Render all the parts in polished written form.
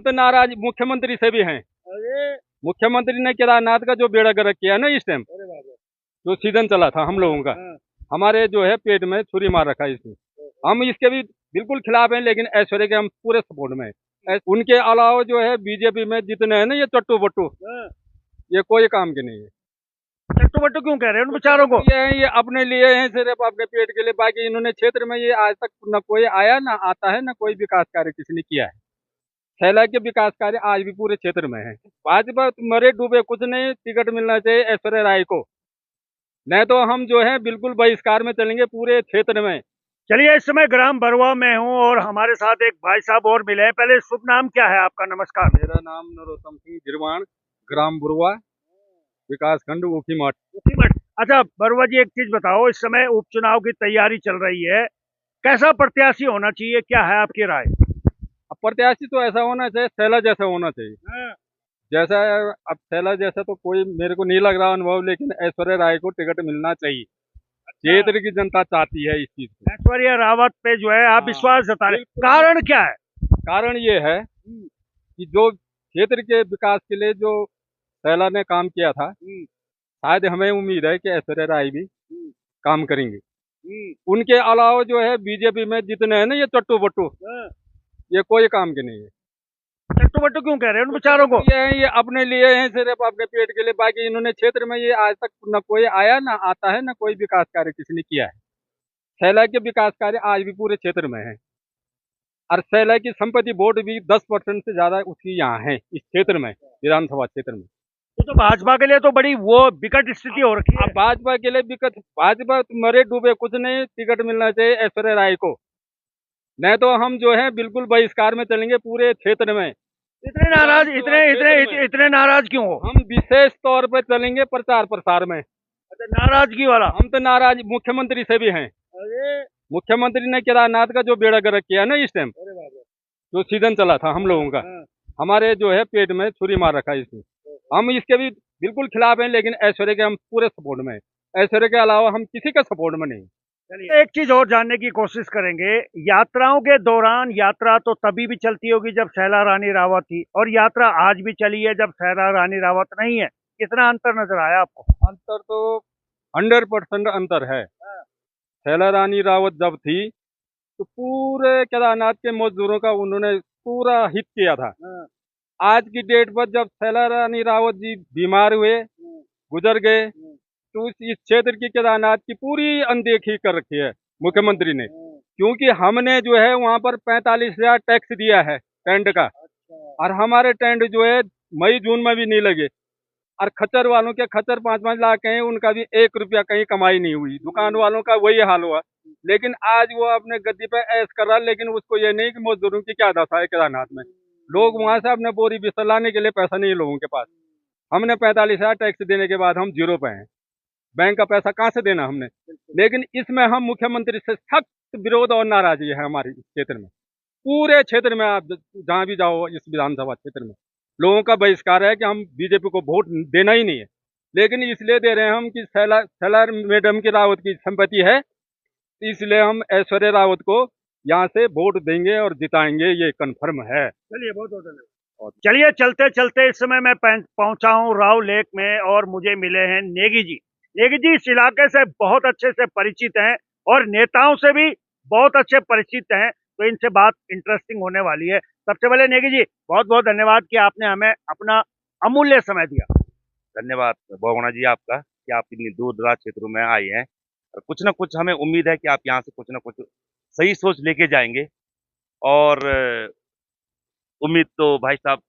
तो नाराज मुख्यमंत्री से भी हैं। अरे मुख्यमंत्री ने केदारनाथ का जो बेड़ा गर्क किया ना इस टाइम, अरे बाप रे। जो सीजन चला था हम लोगों का, हाँ, हमारे जो है पेट में छुरी मार रखा है इसने। हम इसके भी बिल्कुल खिलाफ हैं, लेकिन ऐश्वर्य के हम पूरे सपोर्ट में हैं। उनके अलावा जो है बीजेपी में जितने हैं ना ये चट्टू बट्टू, हाँ। ये कोई काम के नहीं है। चट्टू बट्टू क्यों कह रहे हैं उन बेचारों को? ये हैं, ये अपने लिए हैं सिर्फ अपने पेट के लिए। बाकी इन्होंने क्षेत्र में ये आज तक न कोई आया ना आता है, ना कोई विकास कार्य किसी ने किया है। छैला के विकास कार्य आज भी पूरे क्षेत्र में है। भाजपा मरे डूबे कुछ नहीं, टिकट मिलना चाहिए ऐश्वर्या राय को, नहीं तो हम जो है बिल्कुल बहिष्कार में चलेंगे पूरे क्षेत्र में। चलिए, इस समय ग्राम बरुआ में हूँ और हमारे साथ एक भाई साहब और मिले हैं। पहले शुभ नाम क्या है आपका? नमस्कार। मेरा नाम नरोत्तम सिंह गिरवाण, ग्राम बुरवा, विकास खंड ऊखीमठ। उसीमठ। अच्छा बरुआ जी, एक चीज बताओ, इस समय उपचुनाव की तैयारी चल रही है, कैसा प्रत्याशी होना चाहिए, क्या है आपकी राय? अब प्रत्याशी तो ऐसा होना चाहिए, छैला जैसा होना चाहिए। हाँ। जैसा अब छैला जैसा तो कोई मेरे को नहीं लग रहा अनुभव, लेकिन ऐश्वर्या राय को टिकट मिलना चाहिए। क्षेत्र की जनता चाहती है इस चीज को। ऐश्वर्या रावत पे जो है आप हाँ, विश्वास जता रहे हैं। बिल्कुल। कारण क्या है? कारण ये है कि जो क्षेत्र के विकास के लिए जो छैला ने काम किया था, शायद हमें उम्मीद है कि ऐश्वर्या राय भी काम करेंगे। उनके अलावा जो है बीजेपी में जितने हैं ना ये चट्टू बट्टू, ये कोई काम के नहीं है। चट्टू बट्टू क्यों कह रहे हैं उन बेचारों को? ये हैं, ये अपने लिए हैं सिर्फ अपने पेट के लिए। बाकी इन्होंने क्षेत्र में ये आज तक न कोई आया ना आता है, ना कोई विकास कार्य किसी ने किया है। छैला के विकास कार्य आज भी पूरे क्षेत्र में है, और छैला की संपत्ति वोट भी 10% से ज्यादा उसकी यहाँ है इस क्षेत्र में, विधानसभा क्षेत्र में। तो भाजपा के लिए तो बड़ी वो विकट स्थिति हो रखी है। अब भाजपा के लिए दिक्कत, भाजपा मरे डूबे कुछ नहीं, टिकट मिलना चाहिए ऐश्वर्या राय को, नहीं तो हम जो है बिल्कुल बहिष्कार में चलेंगे पूरे क्षेत्र में। इतने नाराज, इतने इतने क्षेत्र में इतने नाराज क्यों हो? हम विशेष तौर पर चलेंगे प्रचार प्रसार में। अच्छा, नाराजगी वाला। हम तो नाराज मुख्यमंत्री से भी हैं। अरे मुख्यमंत्री ने केदारनाथ का जो बेड़ा गर्क किया ना इस टाइम, अरे बाप रे। जो सीजन चला था हम लोगों का, हाँ। हमारे जो है पेट में छुरी मार रखा है इसने। हम इसके भी बिल्कुल खिलाफ हैं, लेकिन ऐश्वर्य के हम पूरे सपोर्ट में हैं। ऐश्वर्य के अलावा हम किसी का सपोर्ट में नहीं। चलिए, एक चीज और जानने की कोशिश करेंगे। यात्राओं के दौरान यात्रा तो तभी भी चलती होगी जब शैला रानी रावत थी, और यात्रा आज भी चली है जब शैला रानी रावत नहीं है। कितना अंतर नजर आया आपको? अंतर तो 100% अंतर है। शैला रानी रावत जब थी तो पूरे केदारनाथ के मजदूरों का उन्होंने पूरा हित किया था। हाँ। आज की डेट पर जब शैला रानी रावत जी बीमार हुए, गुजर गए, तो इस क्षेत्र की केदारनाथ की पूरी अनदेखी कर रखी है मुख्यमंत्री ने। क्योंकि हमने जो है वहाँ पर 45,000 टैक्स दिया है टेंट का, और हमारे टेंट जो है मई जून में भी नहीं लगे। और खच्चर वालों के खच्चर 5-5 लाख के हैं, उनका भी 1 रुपया कहीं कमाई नहीं हुई। दुकान वालों का वही हाल हुआ। लेकिन आज वो अपने गद्दी पे ऐश कर रहा है, लेकिन उसको ये नहीं कि मजदूरों की क्या दशा है केदारनाथ में। लोग वहां से अपने बोरी बिस्तर लाने के लिए पैसा नहीं है लोगों के पास। हमने 45,000 टैक्स देने के बाद हम जीरो पे हैं। बैंक का पैसा कहाँ से देना हमने? लेकिन इसमें हम मुख्यमंत्री से सख्त विरोध और नाराजगी है हमारे इस क्षेत्र में। पूरे क्षेत्र में आप जहाँ भी जाओ इस विधानसभा क्षेत्र में लोगों का बहिष्कार है कि हम बीजेपी को वोट देना ही नहीं है। लेकिन इसलिए दे रहे हैं हम कि शैला मैडम की रावत की संपत्ति है, इसलिए हम ऐश्वर्या रावत को यहाँ से वोट देंगे और जिताएंगे, ये कन्फर्म है। चलिए, बहुत बहुत धन्यवाद। चलिए, चलते चलते इस समय मैं पहुंचा हूं राव लेक में और मुझे मिले हैं नेगी जी। नेगी जी इस इलाके से बहुत अच्छे से परिचित हैं और नेताओं से भी बहुत अच्छे परिचित हैं, तो इनसे बात इंटरेस्टिंग होने वाली है। सबसे पहले नेगी जी, बहुत बहुत धन्यवाद कि आपने हमें अपना अमूल्य समय दिया। धन्यवाद बहुगुणा जी आपका कि आप इतनी दूर दराज क्षेत्रों में आए हैं, और कुछ ना कुछ हमें उम्मीद है कि आप यहाँ से कुछ ना कुछ सही सोच लेके जाएंगे। और उम्मीद तो भाई साहब,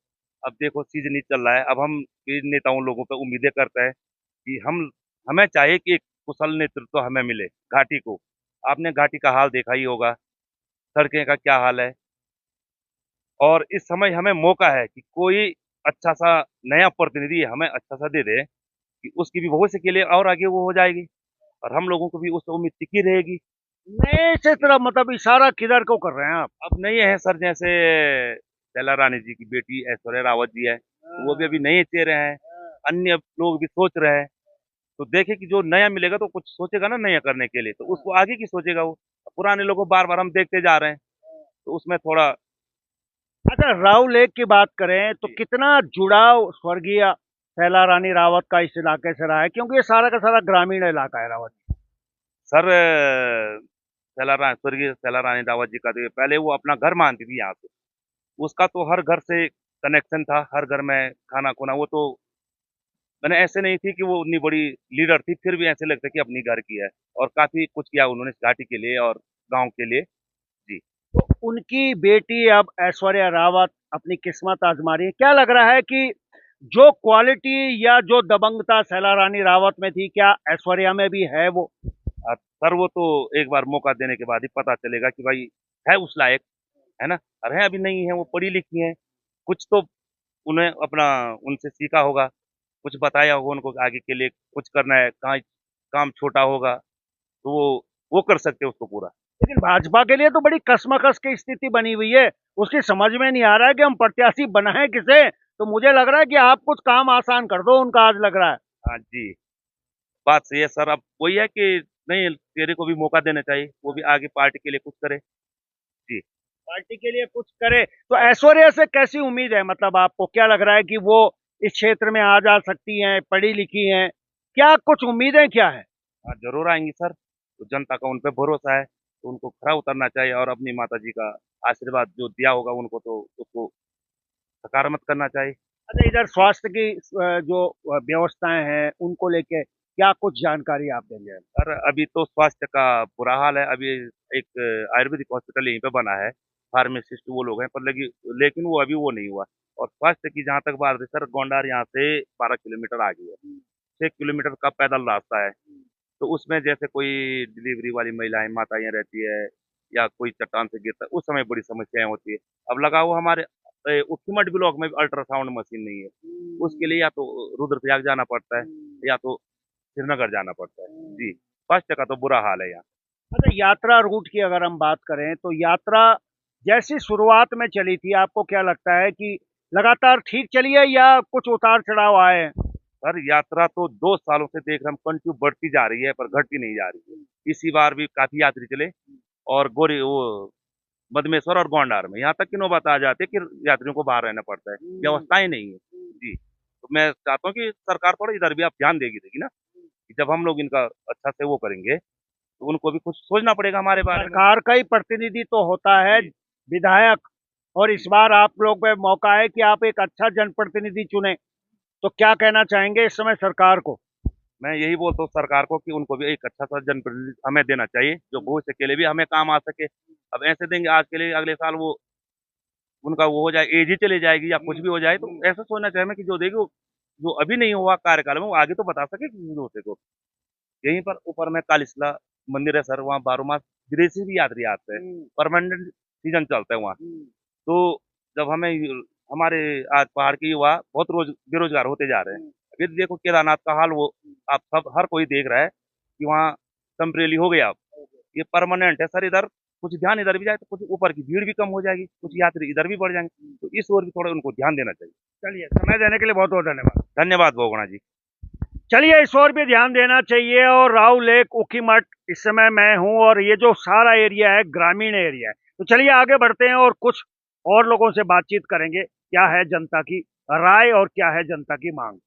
अब देखो सीजन ही चल रहा है, अब हम इन नेताओं लोगों पे उम्मीदें करते हैं कि हमें चाहिए कि एक कुशल नेतृत्व हमें मिले घाटी को। आपने घाटी का हाल देखा ही होगा, सड़कें का क्या हाल है। और इस समय हमें मौका है कि कोई अच्छा सा नया प्रतिनिधि हमें अच्छा सा दे दे कि उसकी भी भविष्य के लिए और आगे वो हो जाएगी, और हम लोगों को भी उस उम्मीद टिकी रहेगी। नए से तरह मतलब इशारा किधर को कर रहे हैं आप? अब नए हैं सर, जैसे शैला रानी जी की बेटी ऐश्वर्या रावत जी है, तो वो भी अभी नए चेहरे हैं। अन्य लोग भी सोच रहे हैं, तो देखे कि जो नया मिलेगा तो कुछ सोचेगा ना नया करने के लिए, तो उसको आगे की सोचेगा वो। पुराने लोगों को बार बार हम देखते जा रहे हैं, तो उसमें थोड़ा अच्छा, राव लेक की बात करें तो कितना जुड़ाव स्वर्गीय फैला रानी रावत का इस इलाके से रहा है, क्योंकि ये सारा का सारा ग्रामीण इलाका है रावत। सर स्वर्गीय शैला रानी रावत जी का तो पहले वो अपना घर मानती थी यहाँ से। उसका तो हर घर से कनेक्शन था, हर घर में खाना खुना। वो तो मैंने ऐसे नहीं थी कि वो उतनी बड़ी लीडर थी, फिर भी ऐसे लगता कि अपनी घर की है। और काफी कुछ किया उन्होंने इस घाटी के लिए और गांव के लिए। जी। तो उनकी बेटी अब ऐश्वर्या रावत अपनी किस्मत आजमा रही है। क्या लग रहा है कि जो क्वालिटी या जो दबंगता शैला रानी रावत में थी, क्या ऐश्वर्या में भी है वो? सर वो तो एक बार मौका देने के बाद ही पता चलेगा कि भाई है उस लायक, है ना। और है अभी नहीं है, वो पढ़ी लिखी है। कुछ तो उन्हें अपना उनसे सीखा होगा, कुछ बताया होगा उनको कि आगे के लिए कुछ करना है, कहाँ काम छोटा होगा तो वो कर सकते हैं उसको पूरा। लेकिन भाजपा के लिए तो बड़ी कसमकस की स्थिति बनी हुई है। उसकी समझ में नहीं आ रहा है कि हम प्रत्याशी बनाएं किसे। तो मुझे लग रहा है कि आप कुछ काम आसान कर दो उनका, आज लग रहा है। हाँ जी, बात सही है सर। अब वही है कि नहीं, तेरे को भी मौका देना चाहिए, वो भी आगे पार्टी के लिए कुछ करे। जी। पार्टी के लिए कुछ करे तो ऐश्वर्या से कैसी उम्मीद है? मतलब आपको क्या लग रहा है कि वो इस क्षेत्र में आ जा सकती हैं, पढ़ी लिखी हैं? क्या कुछ उम्मीदें क्या है? हाँ जरूर आएंगी सर। तो जनता का उन पे भरोसा है, तो उनको खरा उतरना चाहिए और अपनी माता जी का आशीर्वाद जो दिया होगा उनको, तो उसको सकारात्मक करना चाहिए। अच्छा, इधर स्वास्थ्य की जो व्यवस्थाएं हैं उनको लेके क्या कुछ जानकारी आप देंगे? सर अभी तो स्वास्थ्य का बुरा हाल है। अभी एक आयुर्वेदिक हॉस्पिटल यहीं पे बना है, फार्मासिस्ट वो लोग हैं, पर लेकिन वो अभी वो नहीं हुआ। और स्वास्थ्य की जहाँ तक बात है सर, गोंडार यहाँ से 12 किलोमीटर आगे है, 6 किलोमीटर का पैदल रास्ता है। तो उसमें जैसे कोई डिलीवरी वाली महिलाएं माताएं रहती है, या कोई चट्टान से गिरता है, उस समय बड़ी समस्याएं होती है। अब लगा हुआ हमारे उखीमठ ब्लॉक में भी अल्ट्रासाउंड मशीन नहीं है। उसके लिए या तो रुद्रप्रयाग जाना पड़ता है, या तो श्रीनगर जाना पड़ता है। जी, स्वास्थ्य का तो बुरा हाल है यहाँ। अच्छा, यात्रा रूट की अगर हम बात करें तो यात्रा जैसी शुरुआत में चली थी, आपको क्या लगता है कि लगातार ठीक चली है या कुछ उतार चढ़ाव आए हैं? सर यात्रा तो 2 सालों से देख रहे हम, कंटिन्यू बढ़ती जा रही है पर घटती नहीं जा रही है। इसी बार भी काफी यात्री चले, और गोरी वो मदमेश्वर और गोंडार में यहाँ तक की नौबत आ जाती है कि यात्रियों को बाहर रहना पड़ता है, व्यवस्थाएं नहीं है। जी, तो मैं चाहता हूँ कि सरकार थोड़ा इधर भी आप ध्यान देगी ना, कि जब हम लोग इनका अच्छा से वो करेंगे तो उनको भी कुछ सोचना पड़ेगा हमारे बारे में। सरकार का ही प्रतिनिधि तो होता है जी। विधायक, और इस बार आप लोग पे मौका है कि आप एक अच्छा जनप्रतिनिधि चुने। तो क्या कहना चाहेंगे इस समय सरकार को? मैं यही बोलता हूँ सरकार को कि उनको भी एक अच्छा सा जनप्रतिनिधि हमें देना चाहिए, जो भविष्य के लिए भी हमें काम आ सके। अब ऐसे देंगे आज के लिए, अगले साल वो उनका वो हो जाए, एज ही चली जाएगी या कुछ भी हो जाए, तो ऐसा सोचना चाहिए हमें कि जो देगी जो अभी नहीं हुआ कार्यकाल में, वो आगे तो बता सके किसी दूसरे को। यहीं पर ऊपर में कालिसला मंदिर है सर, वहाँ 12 मास विदेशी भी यात्री आते हैं, परमानेंट सीजन चलता है वहाँ। तो जब हमें हमारे आज पहाड़ के युवा बहुत रोज बेरोजगार होते जा रहे हैं। अभी देखो केदारनाथ का हाल, वो आप सब हर कोई देख रहा है कि वहाँ टेम्परेरी हो गया। अब ये परमानेंट है सर। इधर कुछ ध्यान इधर भी जाए तो कुछ ऊपर की भीड़ भी कम हो जाएगी, कुछ यात्री इधर भी बढ़ जाएंगे, तो इस ओर भी थोड़ा उनको ध्यान देना चाहिए। चलिए, समय देने के लिए बहुत बहुत धन्यवाद। धन्यवाद बहुगुणा जी। चलिए, इस ओर भी ध्यान देना चाहिए। और राव लेक, ऊखीमठ, इस समय मैं हूँ और ये जो सारा एरिया है ग्रामीण एरिया है। तो चलिए आगे बढ़ते हैं और कुछ और लोगों से बातचीत करेंगे, क्या है जनता की राय और क्या है जनता की मांग।